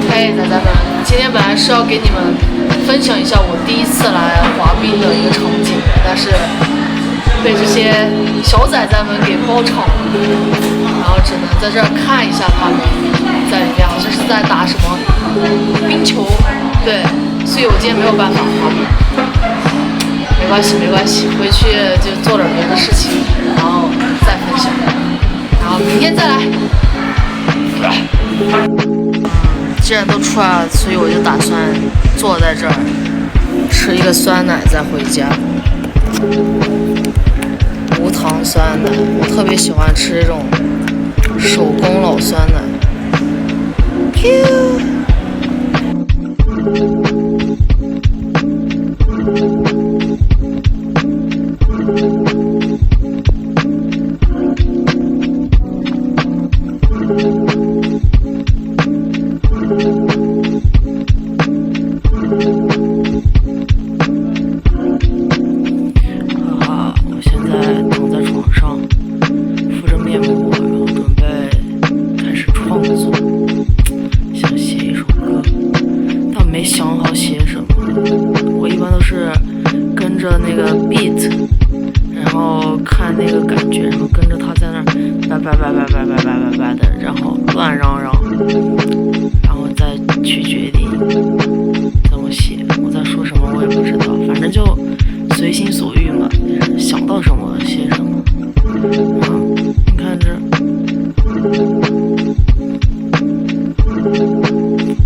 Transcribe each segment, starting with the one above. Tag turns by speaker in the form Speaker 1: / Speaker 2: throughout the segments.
Speaker 1: 嘿，仔仔们，今天本来是要给你们分享一下我第一次来滑冰的一个场景，但是被这些小仔仔们给包场了，然后只能在这儿看一下他们在里面，好像是在打什么冰球，对，所以我今天没有办法滑冰。没关系，没关系，回去就做点别的事情，然后再分享，然后明天再来。既然都出来了，所以我就打算坐在这儿吃一个酸奶再回家。无糖酸奶，我特别喜欢吃这种手工老酸奶。我现在躺在床上，敷着面膜，然后准备开始创作，想写一首歌，但没想好写什么。我一般都是跟着那个 beat， 然后看那个感觉，然后跟着他在那儿叭的，然后乱嚷嚷，然后再去决定怎么写。我在说什么我也不知道，反正就随心所欲嘛，想到什么写什么。啊，你看这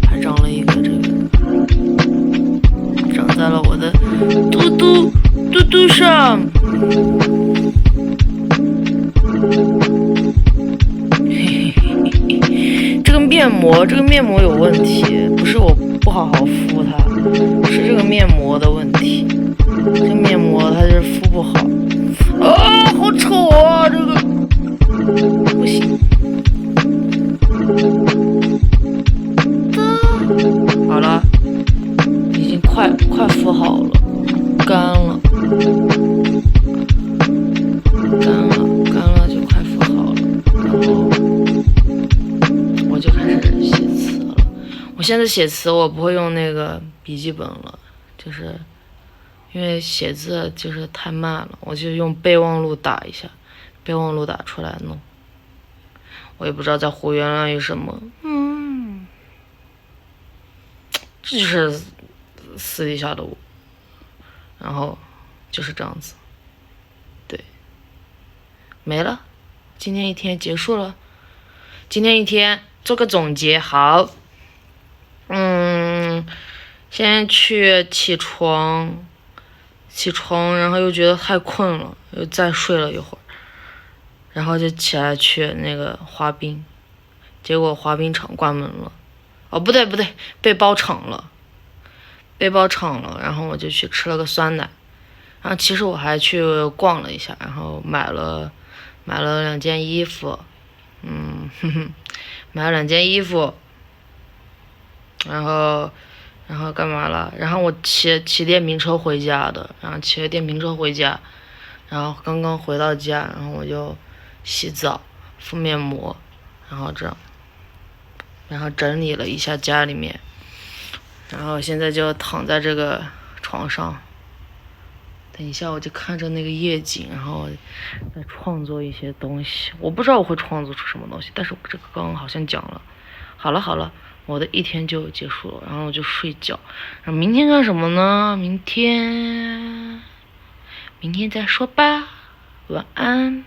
Speaker 1: 还长了一个这个，长在了我的嘟嘟上。这个面膜有问题，不是我不好好敷它，是这个面膜的问题。这个面膜它是敷不好。啊，好丑啊！这个不行。好了，已经快敷好了，干了就快敷好了，然后我就开始写词了。我现在写词我不会用那个笔记本了，就是因为写字就是太慢了，我就用备忘录打一下，备忘录打出来弄。我也不知道在胡言乱语什么，这就是私底下的我，然后就是这样子，对，没了，今天一天结束了，今天一天做个总结，好，先去起床，然后又觉得太困了，又再睡了一会儿，然后就起来去那个滑冰，结果滑冰场关门了，哦不对，被包场了，然后我就去吃了个酸奶，然后其实我还去逛了一下，然后买了2件衣服，买了2件衣服，然后干嘛了？然后我骑电瓶车回家的，然后骑了电瓶车回家，然后刚刚回到家，然后我就洗澡、敷面膜，然后这样，然后整理了一下家里面，然后现在就躺在这个床上，等一下我就看着那个夜景，然后再创作一些东西。我不知道我会创作出什么东西，但是我这个刚刚好像讲了。好了，我的一天就结束了，然后我就睡觉。然后明天干什么呢？明天再说吧。晚安。